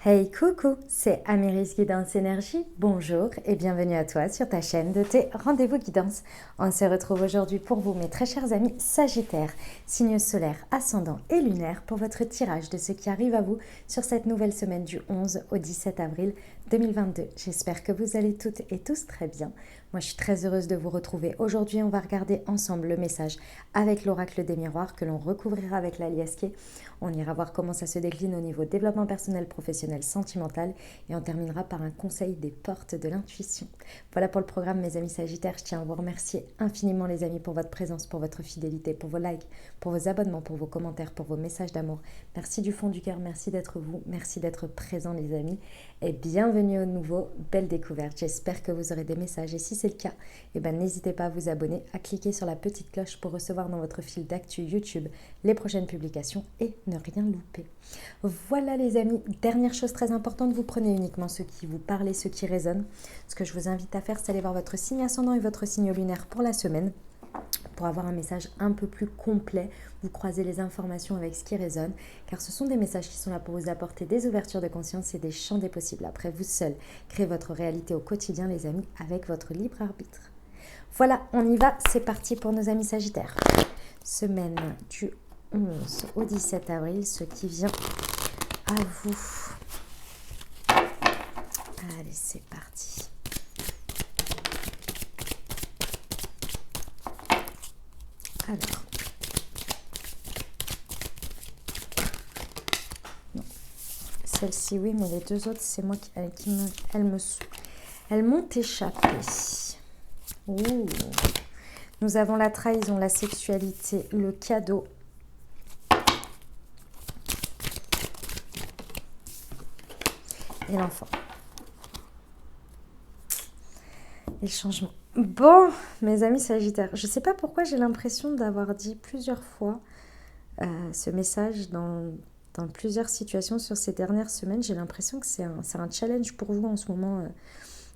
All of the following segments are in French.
Hey coucou, c'est Améris Guidance Énergie. Bonjour et bienvenue à toi sur ta chaîne de tes rendez-vous guidance. On se retrouve aujourd'hui pour vous, mes très chers amis Sagittaires, signes solaires, ascendants et lunaires, pour votre tirage de ce qui arrive à vous sur cette nouvelle semaine du 11 au 17 avril 2022. J'espère que vous allez toutes et tous très bien. Moi, je suis très heureuse de vous retrouver. Aujourd'hui, on va regarder ensemble le message avec l'oracle des miroirs que l'on recouvrira avec l'aliasqué. On ira voir comment ça se décline au niveau développement personnel, professionnel, sentimental et on terminera par un conseil des portes de l'intuition. Voilà pour le programme, mes amis Sagittaires. Je tiens à vous remercier infiniment, les amis, pour votre présence, pour votre fidélité, pour vos likes, pour vos abonnements, pour vos commentaires, pour vos messages d'amour. Merci du fond du cœur, merci d'être vous, merci d'être présents, les amis, et bienvenue au nouveau, belle découverte. J'espère que vous aurez des messages et si c'est le cas, n'hésitez pas à vous abonner, à cliquer sur la petite cloche pour recevoir dans votre fil d'actu YouTube les prochaines publications et ne rien louper. Voilà les amis, dernière chose très importante, vous prenez uniquement ce qui vous parle et ce qui résonne. Ce que je vous invite à faire, c'est aller voir votre signe ascendant et votre signe lunaire pour la semaine. Pour avoir un message un peu plus complet, vous croisez les informations avec ce qui résonne, car ce sont des messages qui sont là pour vous apporter des ouvertures de conscience et des champs des possibles. Après, vous seul créez votre réalité au quotidien, les amis, avec votre libre arbitre. Voilà, on y va, c'est parti pour nos amis Sagittaires. Semaine du 11 au 17 avril, ce qui vient à vous. Allez, c'est parti. Alors, non. Celle-ci, oui, mais les deux autres, c'est moi elles m'ont échappé. Ouh. Nous avons la trahison, la sexualité, le cadeau. Et l'enfant. Et le changement. Bon, mes amis Sagittaires, je ne sais pas pourquoi j'ai l'impression d'avoir dit plusieurs fois ce message dans plusieurs situations sur ces dernières semaines. J'ai l'impression que c'est un challenge pour vous en ce moment.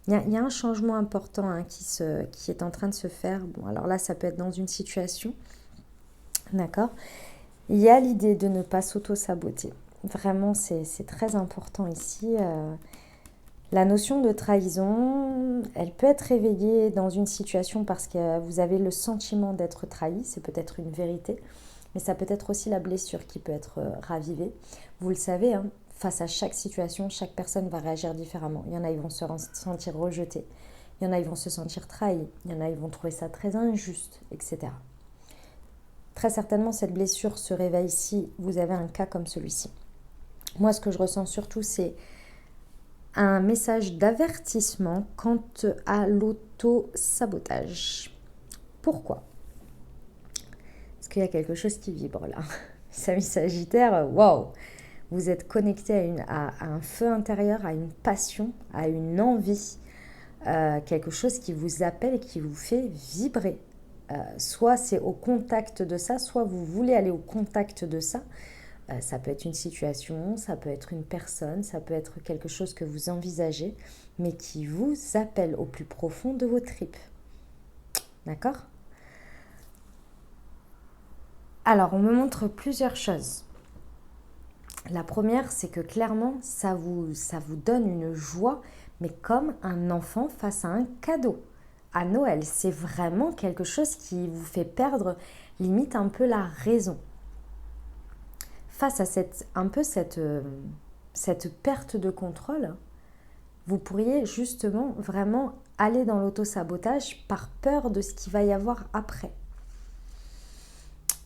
Il y a un changement important qui est en train de se faire. Bon, alors là, ça peut être dans une situation. D'accord ? Il y a l'idée de ne pas s'auto-saboter. Vraiment, c'est très important ici. La notion de trahison, elle peut être réveillée dans une situation parce que vous avez le sentiment d'être trahi. C'est peut-être une vérité. Mais ça peut être aussi la blessure qui peut être ravivée. Vous le savez, hein, face à chaque situation, chaque personne va réagir différemment. Il y en a, ils vont se sentir rejetés. Il y en a, ils vont se sentir trahis. Il y en a, ils vont trouver ça très injuste, etc. Très certainement, cette blessure se réveille si vous avez un cas comme celui-ci. Moi, ce que je ressens surtout, c'est un message d'avertissement quant à l'auto-sabotage. Pourquoi ? Parce qu'il y a quelque chose qui vibre là. Amis Sagittaire, waouh! Vous êtes connecté à un feu intérieur, à une passion, à une envie, quelque chose qui vous appelle et qui vous fait vibrer. Soit c'est au contact de ça, soit vous voulez aller au contact de ça. Ça peut être une situation, ça peut être une personne, ça peut être quelque chose que vous envisagez, mais qui vous appelle au plus profond de vos tripes. D'accord ? Alors, on me montre plusieurs choses. La première, c'est que clairement, ça vous donne une joie, mais comme un enfant face à un cadeau. À Noël, c'est vraiment quelque chose qui vous fait perdre limite un peu la raison. Face à cette perte de contrôle, vous pourriez justement vraiment aller dans l'auto-sabotage par peur de ce qu'il va y avoir après.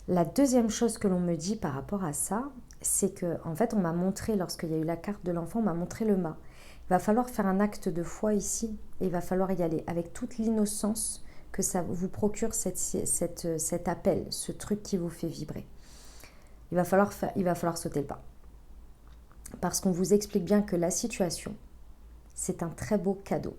La deuxième chose que l'on me dit par rapport à ça, c'est que, en fait, on m'a montré, lorsqu'il y a eu la carte de l'enfant, on m'a montré le mât. Il va falloir faire un acte de foi ici et il va falloir y aller avec toute l'innocence que ça vous procure cet appel, ce truc qui vous fait vibrer. Il va falloir sauter le pas. Parce qu'on vous explique bien que la situation, c'est un très beau cadeau.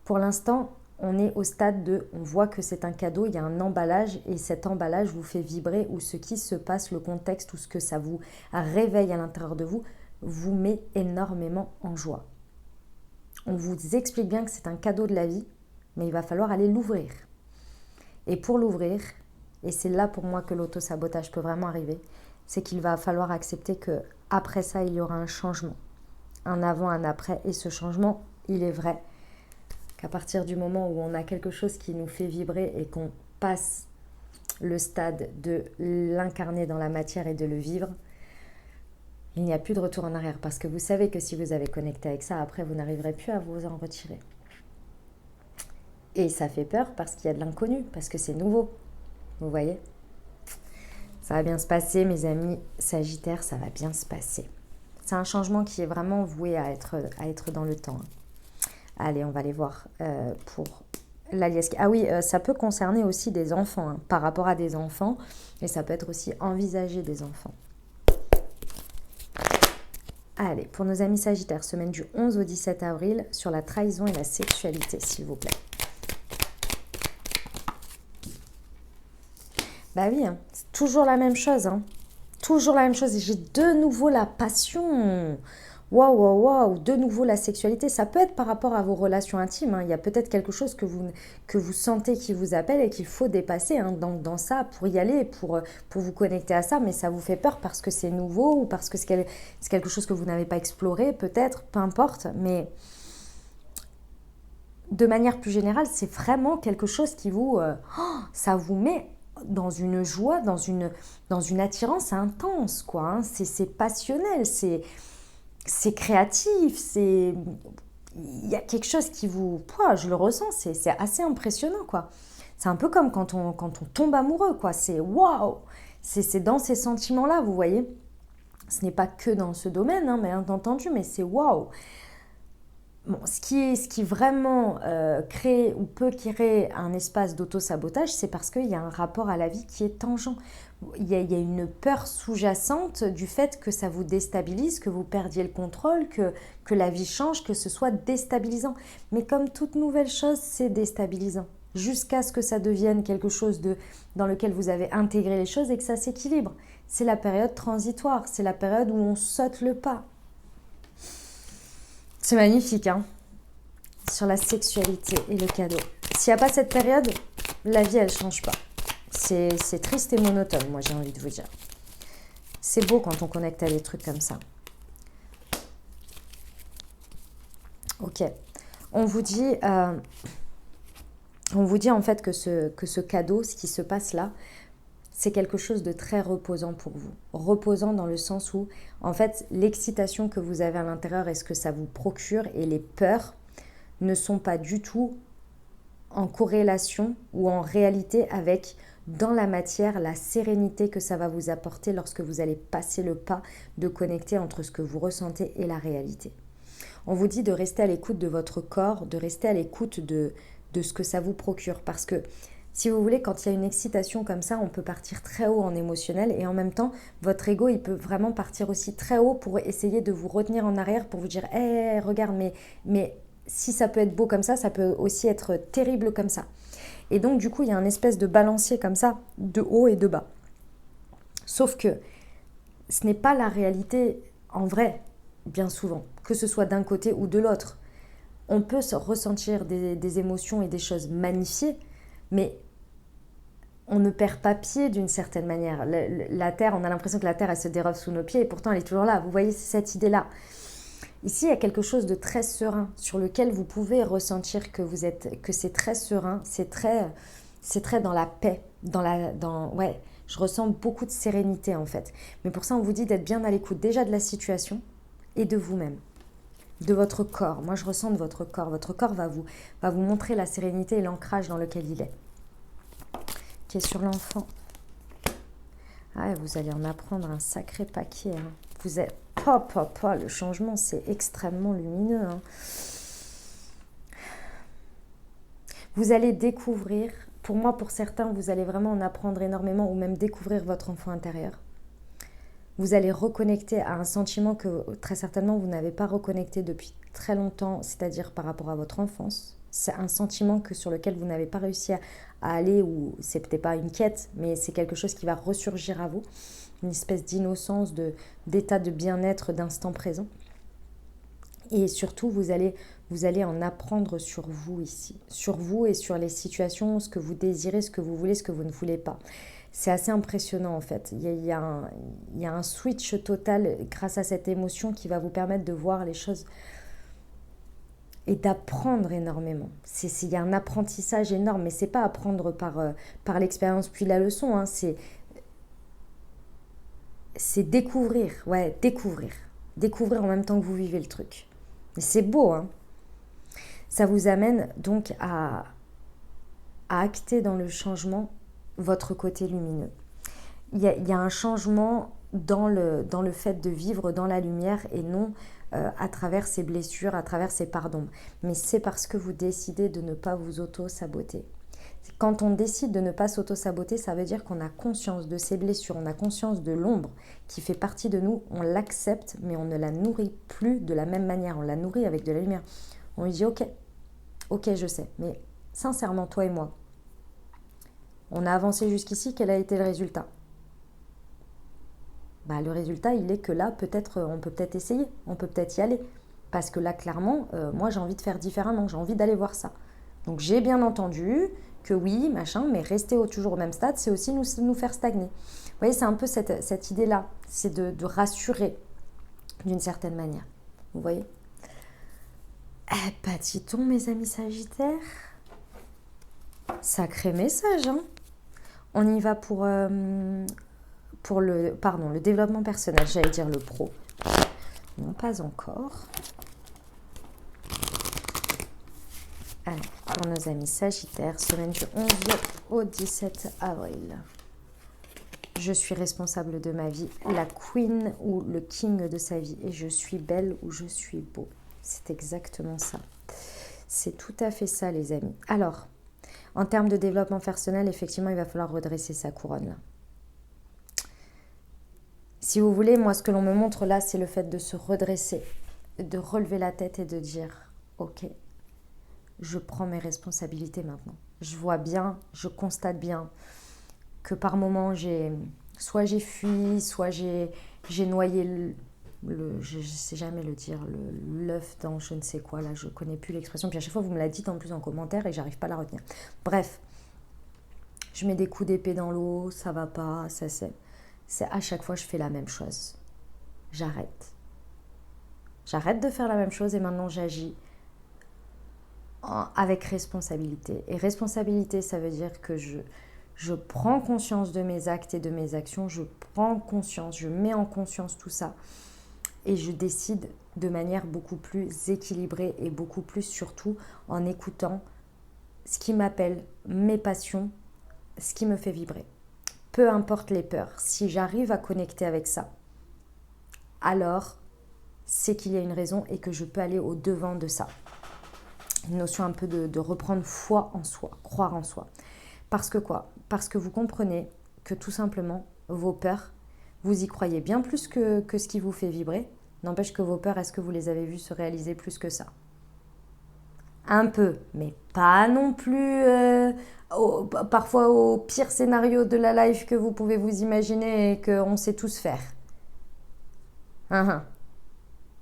Pour l'instant, on est au stade de, on voit que c'est un cadeau, il y a un emballage et cet emballage vous fait vibrer ou ce qui se passe, le contexte ou ce que ça vous réveille à l'intérieur de vous met énormément en joie. On vous explique bien que c'est un cadeau de la vie, mais il va falloir aller l'ouvrir. Et pour l'ouvrir, et c'est là pour moi que l'auto-sabotage peut vraiment arriver, c'est qu'il va falloir accepter que après ça, il y aura un changement. un avant, un après. Et ce changement, il est vrai qu'à partir du moment où on a quelque chose qui nous fait vibrer et qu'on passe le stade de l'incarner dans la matière et de le vivre, il n'y a plus de retour en arrière. Parce que vous savez que si vous avez connecté avec ça, après, vous n'arriverez plus à vous en retirer. Et ça fait peur parce qu'il y a de l'inconnu, parce que c'est nouveau. Vous voyez ? Ça va bien se passer, mes amis Sagittaires, ça va bien se passer. C'est un changement qui est vraiment voué à être dans le temps. Allez, on va aller voir pour l'alias. Ah oui, ça peut concerner aussi des enfants, par rapport à des enfants. Et ça peut être aussi envisager des enfants. Allez, pour nos amis Sagittaires, semaine du 11 au 17 avril, sur la trahison et la sexualité, s'il vous plaît. Bah oui, c'est toujours la même chose. Toujours la même chose. Et j'ai de nouveau la passion. Waouh, waouh, waouh. De nouveau la sexualité. Ça peut être par rapport à vos relations intimes. Il y a peut-être quelque chose que vous sentez qui vous appelle et qu'il faut dépasser dans ça pour y aller, pour vous connecter à ça. Mais ça vous fait peur parce que c'est nouveau ou parce que c'est quelque chose que vous n'avez pas exploré, peut-être, peu importe. Mais de manière plus générale, c'est vraiment quelque chose qui ça vous met dans une joie, dans une attirance intense, quoi. C'est passionnel, c'est créatif, il y a quelque chose qui je le ressens, c'est assez impressionnant, quoi. C'est un peu comme quand on tombe amoureux, quoi. C'est waouh, c'est dans ces sentiments-là, vous voyez. Ce n'est pas que dans ce domaine, bien entendu, mais c'est waouh. Bon, ce qui vraiment crée ou peut créer un espace d'auto-sabotage, c'est parce qu'il y a un rapport à la vie qui est tangent. Il y a une peur sous-jacente du fait que ça vous déstabilise, que vous perdiez le contrôle, que la vie change, que ce soit déstabilisant. Mais comme toute nouvelle chose, c'est déstabilisant. Jusqu'à ce que ça devienne quelque chose dans lequel vous avez intégré les choses et que ça s'équilibre. C'est la période transitoire, c'est la période où on saute le pas. C'est magnifique, sur la sexualité et le cadeau. S'il n'y a pas cette période, la vie, elle ne change pas. C'est triste et monotone, moi, j'ai envie de vous dire. C'est beau quand on connecte à des trucs comme ça. Ok. On vous dit en fait que ce cadeau, ce qui se passe là, c'est quelque chose de très reposant pour vous. Reposant dans le sens où, en fait, l'excitation que vous avez à l'intérieur et ce que ça vous procure et les peurs ne sont pas du tout en corrélation ou en réalité avec, dans la matière, la sérénité que ça va vous apporter lorsque vous allez passer le pas de connecter entre ce que vous ressentez et la réalité. On vous dit de rester à l'écoute de votre corps, de rester à l'écoute de ce que ça vous procure, parce que si vous voulez, quand il y a une excitation comme ça, on peut partir très haut en émotionnel et en même temps, votre ego, il peut vraiment partir aussi très haut pour essayer de vous retenir en arrière, pour vous dire « Hey, regarde, mais si ça peut être beau comme ça peut aussi être terrible comme ça. » Et donc, du coup, il y a un espèce de balancier comme ça, de haut et de bas. Sauf que ce n'est pas la réalité en vrai, bien souvent, que ce soit d'un côté ou de l'autre. On peut ressentir des émotions et des choses magnifiées, mais on ne perd pas pied d'une certaine manière. La Terre, on a l'impression que la Terre, elle se dérobe sous nos pieds et pourtant elle est toujours là. Vous voyez, c'est cette idée-là. Ici, il y a quelque chose de très serein sur lequel vous pouvez ressentir que c'est très serein, c'est très dans la paix, je ressens beaucoup de sérénité en fait. Mais pour ça, on vous dit d'être bien à l'écoute déjà de la situation et de vous-même, de votre corps. Moi, je ressens de votre corps. Votre corps va vous montrer la sérénité et l'ancrage dans lequel il est. Qui est sur l'enfant. Ah, vous allez en apprendre un sacré paquet. Vous êtes le changement, c'est extrêmement lumineux. Vous allez découvrir, pour moi, pour certains, vous allez vraiment en apprendre énormément ou même découvrir votre enfant intérieur. Vous allez reconnecter à un sentiment que très certainement vous n'avez pas reconnecté depuis très longtemps, c'est-à-dire par rapport à votre enfance. C'est un sentiment sur lequel vous n'avez pas réussi à aller, ou c'est peut-être pas une quête, mais c'est quelque chose qui va ressurgir à vous. Une espèce d'innocence, d'état de bien-être, d'instant présent. Et surtout, vous allez en apprendre sur vous ici. Sur vous et sur les situations, ce que vous désirez, ce que vous voulez, ce que vous ne voulez pas. C'est assez impressionnant en fait. Il y a un switch total grâce à cette émotion qui va vous permettre de voir les choses et d'apprendre énormément. Il y a un apprentissage énorme, mais c'est pas apprendre par l'expérience puis la leçon, hein, c'est découvrir, ouais, découvrir. Découvrir en même temps que vous vivez le truc. Et c'est beau, hein. Ça vous amène donc à acter dans le changement votre côté lumineux. Il y a un changement dans le fait de vivre dans la lumière et non à travers ces blessures, à travers ces parts d'ombre. Mais c'est parce que vous décidez de ne pas vous auto-saboter. Quand on décide de ne pas s'auto-saboter, ça veut dire qu'on a conscience de ces blessures, on a conscience de l'ombre qui fait partie de nous, on l'accepte, mais on ne la nourrit plus de la même manière, on la nourrit avec de la lumière. On lui dit ok, je sais, mais sincèrement, toi et moi, on a avancé jusqu'ici, quel a été le résultat ? Le résultat, il est que là, peut-être, on peut peut-être essayer, on peut peut-être y aller. Parce que là, clairement, moi, j'ai envie de faire différemment, j'ai envie d'aller voir ça. Donc, j'ai bien entendu que oui, machin, mais rester toujours au même stade, c'est aussi nous faire stagner. Vous voyez, c'est un peu cette idée-là, c'est de rassurer d'une certaine manière. Vous voyez ? Dit-on, mes amis Sagittaires ? Sacré message, hein ? On y va pour le développement personnel, j'allais dire le pro. Non, pas encore. Allez, pour nos amis Sagittaires, semaine du 11 au 17 avril. Je suis responsable de ma vie, la queen ou le king de sa vie. Et je suis belle ou je suis beau. C'est exactement ça. C'est tout à fait ça, les amis. Alors, en termes de développement personnel, effectivement, il va falloir redresser sa couronne, là. Si vous voulez, moi, ce que l'on me montre là, c'est le fait de se redresser, de relever la tête et de dire « Ok, je prends mes responsabilités maintenant. » Je vois bien, je constate bien que par moments, soit j'ai fui, soit j'ai noyé je ne sais jamais le dire, l'œuf dans je ne sais quoi, là, je ne connais plus l'expression. Puis à chaque fois, vous me la dites en plus en commentaire et j'arrive pas à la retenir. Bref, je mets des coups d'épée dans l'eau, ça va pas, ça c'est à chaque fois, je fais la même chose. J'arrête. J'arrête de faire la même chose et maintenant, j'agis avec responsabilité. Et responsabilité, ça veut dire que je prends conscience de mes actes et de mes actions, je prends conscience, je mets en conscience tout ça et je décide de manière beaucoup plus équilibrée et beaucoup plus surtout en écoutant ce qui m'appelle, mes passions, ce qui me fait vibrer. Peu importe les peurs, si j'arrive à connecter avec ça, alors c'est qu'il y a une raison et que je peux aller au-devant de ça. Une notion un peu de reprendre foi en soi, croire en soi. Parce que quoi ? Parce que vous comprenez que tout simplement, vos peurs, vous y croyez bien plus que ce qui vous fait vibrer. N'empêche que vos peurs, est-ce que vous les avez vues se réaliser plus que ça ? Un peu, mais pas non plus parfois au pire scénario de la life que vous pouvez vous imaginer et qu'on sait tous faire.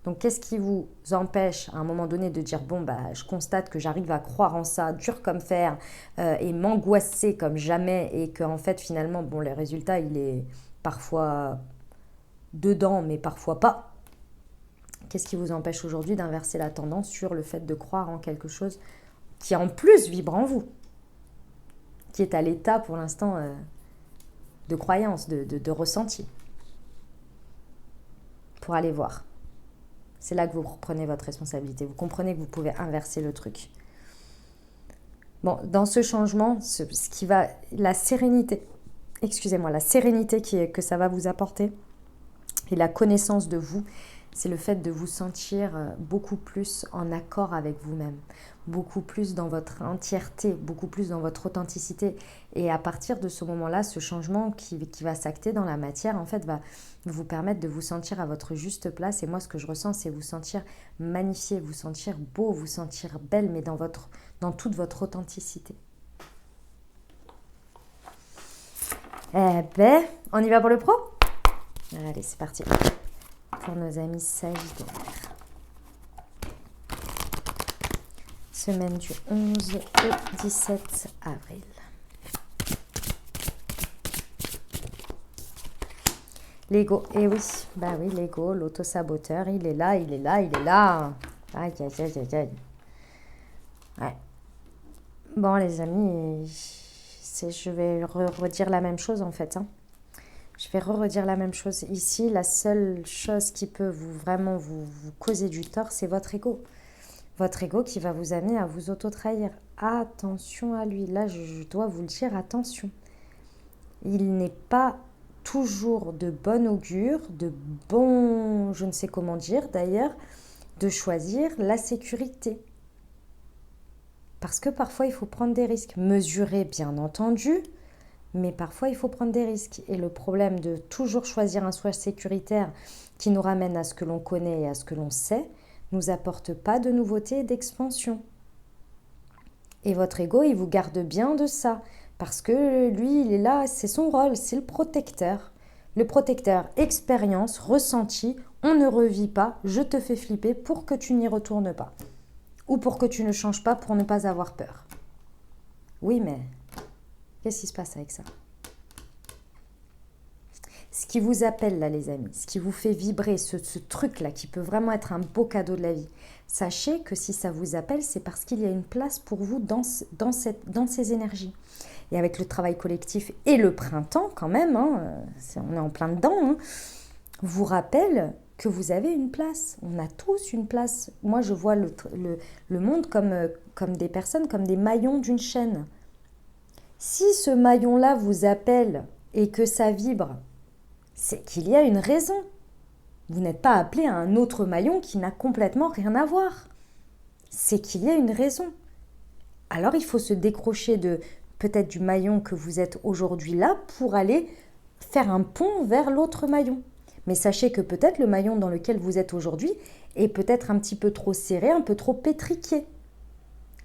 Donc qu'est-ce qui vous empêche à un moment donné de dire bon je constate que j'arrive à croire en ça, dur comme fer et m'angoisser comme jamais et qu'en fait finalement le résultat il est parfois dedans mais parfois pas. Qu'est-ce qui vous empêche aujourd'hui d'inverser la tendance sur le fait de croire en quelque chose qui en plus vibre en vous, qui est à l'état pour l'instant de croyance, de ressenti, pour aller voir. C'est là que vous reprenez votre responsabilité. Vous comprenez que vous pouvez inverser le truc. Bon, dans ce changement, la sérénité que ça va vous apporter et la connaissance de vous, c'est le fait de vous sentir beaucoup plus en accord avec vous-même, beaucoup plus dans votre entièreté, beaucoup plus dans votre authenticité. Et à partir de ce moment-là, ce changement qui va s'acter dans la matière, en fait, va vous permettre de vous sentir à votre juste place. Et moi, ce que je ressens, c'est vous sentir magnifié, vous sentir beau, vous sentir belle, mais dans toute votre authenticité. On y va pour le pro ? Allez, c'est parti. Pour nos amis Sagittaires. Semaine du 11 au 17 avril. L'ego, eh oui, bah oui, l'ego, l'auto-saboteur, il est là, il est là, il est là. Aïe, aïe, aïe, aïe, aïe. Ouais. Bon, les amis, je vais redire la même chose en fait, hein. Je vais redire la même chose. Ici, la seule chose qui peut vraiment vous causer du tort, c'est votre ego. Votre ego qui va vous amener à vous auto-trahir. Attention à lui. Là, je dois vous le dire, attention. Il n'est pas toujours de bon augure, de bon, je ne sais comment dire d'ailleurs, de choisir la sécurité. Parce que parfois, il faut prendre des risques. Mesurer, bien entendu, mais parfois, il faut prendre des risques. Et le problème de toujours choisir un choix sécuritaire qui nous ramène à ce que l'on connaît et à ce que l'on sait, nous apporte pas de nouveautés et d'expansion. Et votre ego, il vous garde bien de ça. Parce que lui, il est là, c'est son rôle, c'est le protecteur. Le protecteur, expérience, ressenti, on ne revit pas, je te fais flipper pour que tu n'y retournes pas. Ou pour que tu ne changes pas pour ne pas avoir peur. Oui, mais qu'est-ce qui se passe avec ça? Ce qui vous appelle là, les amis, ce qui vous fait vibrer, ce truc-là qui peut vraiment être un beau cadeau de la vie, sachez que si ça vous appelle, c'est parce qu'il y a une place pour vous dans ces énergies. Et avec le travail collectif et le printemps quand même, hein, on est en plein dedans, hein, vous rappelle que vous avez une place. On a tous une place. Moi, je vois le monde comme des personnes, comme des maillons d'une chaîne. Si ce maillon-là vous appelle et que ça vibre, c'est qu'il y a une raison. Vous n'êtes pas appelé à un autre maillon qui n'a complètement rien à voir. C'est qu'il y a une raison. Alors il faut se décrocher de peut-être du maillon que vous êtes aujourd'hui là pour aller faire un pont vers l'autre maillon. Mais sachez que peut-être le maillon dans lequel vous êtes aujourd'hui est peut-être un petit peu trop serré, un peu trop pétriqué.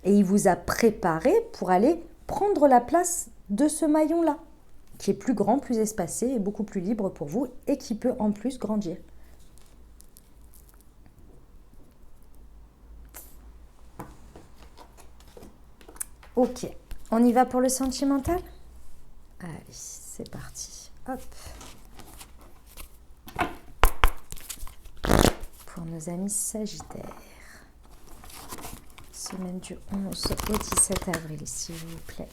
Et il vous a préparé pour aller prendre la place de ce maillon-là, qui est plus grand, plus espacé et beaucoup plus libre pour vous et qui peut en plus grandir. Ok, on y va pour le sentimental? Allez, c'est parti. Hop. Pour nos amis Sagittaires. Semaine du 11 au 17 avril, s'il vous plaît.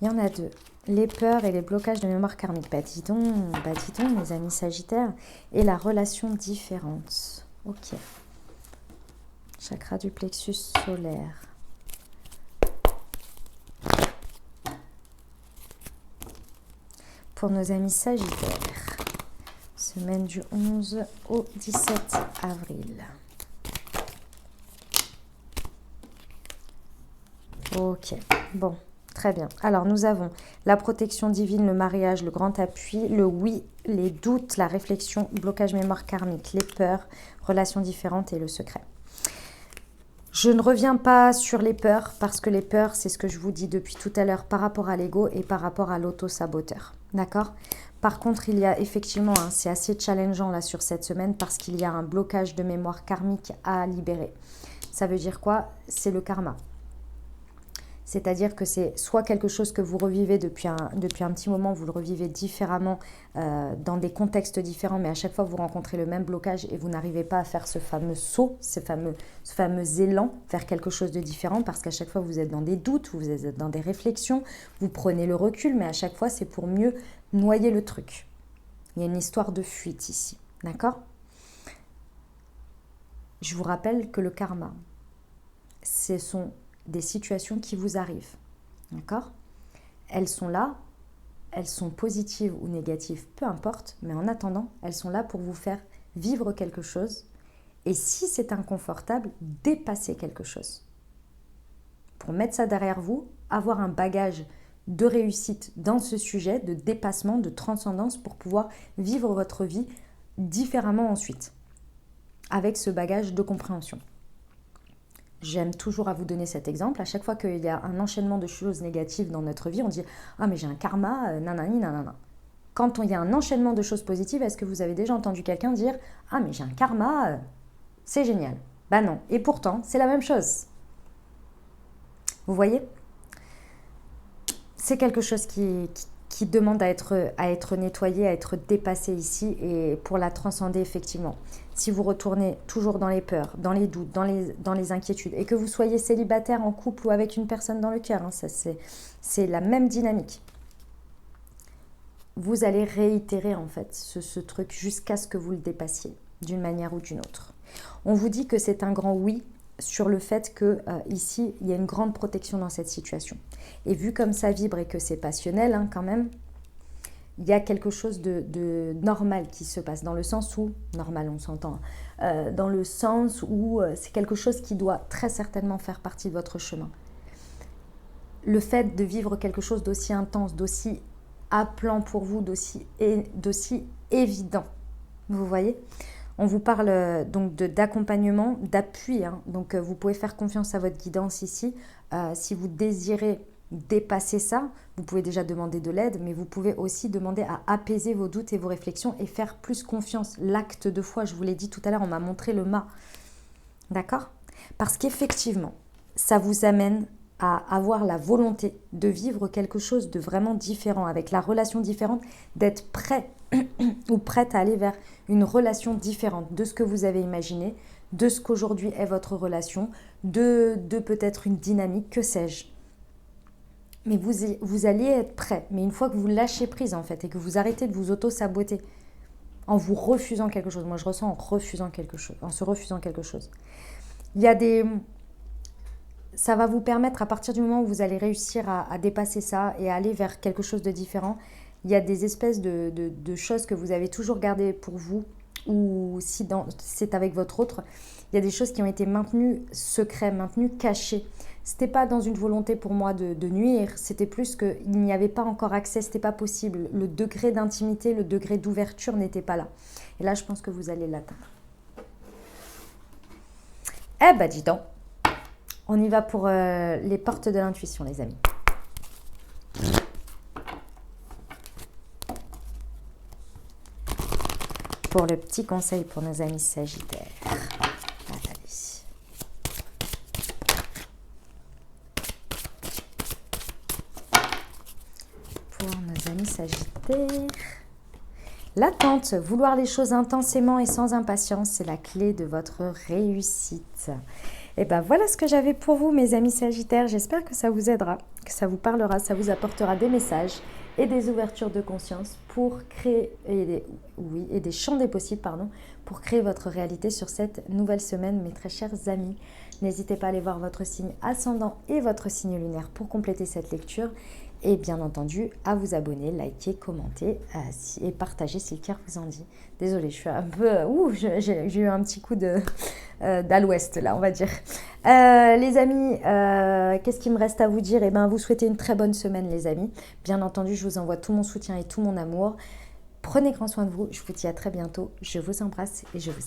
Il y en a deux. Les peurs et les blocages de mémoire karmique. Bah dis donc, mes amis Sagittaires. Et la relation différente. Ok. Chakra du plexus solaire. Pour nos amis Sagittaires. Semaine du 11 au 17 avril. Ok, bon. Très bien. Alors, nous avons la protection divine, le mariage, le grand appui, le oui, les doutes, la réflexion, blocage mémoire karmique, les peurs, relations différentes et le secret. Je ne reviens pas sur les peurs parce que les peurs, c'est ce que je vous dis depuis tout à l'heure par rapport à l'ego et par rapport à l'auto-saboteur. D'accord? Par contre, il y a effectivement, c'est assez challengeant là sur cette semaine parce qu'il y a un blocage de mémoire karmique à libérer. Ça veut dire quoi? C'est le karma. C'est-à-dire que c'est soit quelque chose que vous revivez depuis un petit moment, vous le revivez différemment, dans des contextes différents, mais à chaque fois vous rencontrez le même blocage et vous n'arrivez pas à faire ce fameux saut, ce fameux élan vers quelque chose de différent, parce qu'à chaque fois vous êtes dans des doutes, vous êtes dans des réflexions, vous prenez le recul, mais à chaque fois c'est pour mieux noyer le truc. Il y a une histoire de fuite ici, d'accord? Je vous rappelle que le karma, ce sont des situations qui vous arrivent, d'accord? Elles sont là, elles sont positives ou négatives, peu importe, mais en attendant, elles sont là pour vous faire vivre quelque chose, et si c'est inconfortable, dépasser quelque chose. Pour mettre ça derrière vous, avoir un bagage de réussite dans ce sujet, de dépassement, de transcendance, pour pouvoir vivre votre vie différemment ensuite, avec ce bagage de compréhension. J'aime toujours à vous donner cet exemple. À chaque fois qu'il y a un enchaînement de choses négatives dans notre vie, on dit « Ah, mais j'ai un karma, nanani, nanana ». Quand il y a un enchaînement de choses positives, est-ce que vous avez déjà entendu quelqu'un dire « Ah, mais j'ai un karma, c'est génial ». Bah non. Et pourtant, c'est la même chose. Vous voyez? C'est quelque chose qui demande à être nettoyé, à être dépassé ici et pour la transcender effectivement. Si vous retournez toujours dans les peurs, dans les doutes, dans les inquiétudes et que vous soyez célibataire, en couple ou avec une personne dans le cœur, hein, c'est la même dynamique. Vous allez réitérer en fait ce truc jusqu'à ce que vous le dépassiez d'une manière ou d'une autre. On vous dit que c'est un grand oui sur le fait que ici, il y a une grande protection dans cette situation. Et vu comme ça vibre et que c'est passionnel hein, quand même, il y a quelque chose de normal qui se passe, dans le sens où, normal on s'entend, dans le sens où c'est quelque chose qui doit très certainement faire partie de votre chemin. Le fait de vivre quelque chose d'aussi intense, d'aussi appelant pour vous, d'aussi évident, vous voyez ? On vous parle donc d'accompagnement, d'appui. Hein. Donc, vous pouvez faire confiance à votre guidance ici. Si vous désirez dépasser ça, vous pouvez déjà demander de l'aide, mais vous pouvez aussi demander à apaiser vos doutes et vos réflexions et faire plus confiance. L'acte de foi, je vous l'ai dit tout à l'heure, on m'a montré le mât. D'accord ? Parce qu'effectivement, ça vous amène à avoir la volonté de vivre quelque chose de vraiment différent, avec la relation différente, d'être prêt ou prête à aller vers une relation différente de ce que vous avez imaginé, de ce qu'aujourd'hui est votre relation, de peut-être une dynamique, que sais-je. Mais vous alliez être prêt. Mais une fois que vous lâchez prise en fait et que vous arrêtez de vous auto-saboter en vous refusant quelque chose, moi je ressens en se refusant quelque chose. Il y a ça va vous permettre, à partir du moment où vous allez réussir à dépasser ça et à aller vers quelque chose de différent, il y a des espèces de choses que vous avez toujours gardées pour vous, ou si c'est avec votre autre, il y a des choses qui ont été maintenues secrètes, maintenues cachées. C'était pas dans une volonté pour moi de nuire, c'était plus qu'il n'y avait pas encore accès, c'était pas possible. Le degré d'intimité, le degré d'ouverture n'était pas là. Et là, je pense que vous allez l'atteindre. Eh ben, dis donc. On y va pour les portes de l'intuition, les amis. Pour le petit conseil pour nos amis sagittaires. Allez. Pour nos amis sagittaires. L'attente, vouloir les choses intensément et sans impatience, c'est la clé de votre réussite. Et bien voilà ce que j'avais pour vous, mes amis sagittaires. J'espère que ça vous aidera, que ça vous parlera, ça vous apportera des messages et des ouvertures de conscience pour créer, et des champs des possibles, pour créer votre réalité sur cette nouvelle semaine, mes très chers amis. N'hésitez pas à aller voir votre signe ascendant et votre signe lunaire pour compléter cette lecture. Et bien entendu, à vous abonner, liker, commenter et partager si le cœur vous en dit. Désolée, je suis un peu... j'ai eu un petit coup d'à l'ouest, là, on va dire. Les amis, qu'est-ce qu'il me reste à vous dire ? Eh bien, vous souhaitez une très bonne semaine, les amis. Bien entendu, je vous envoie tout mon soutien et tout mon amour. Prenez grand soin de vous. Je vous dis à très bientôt. Je vous embrasse et je vous aime.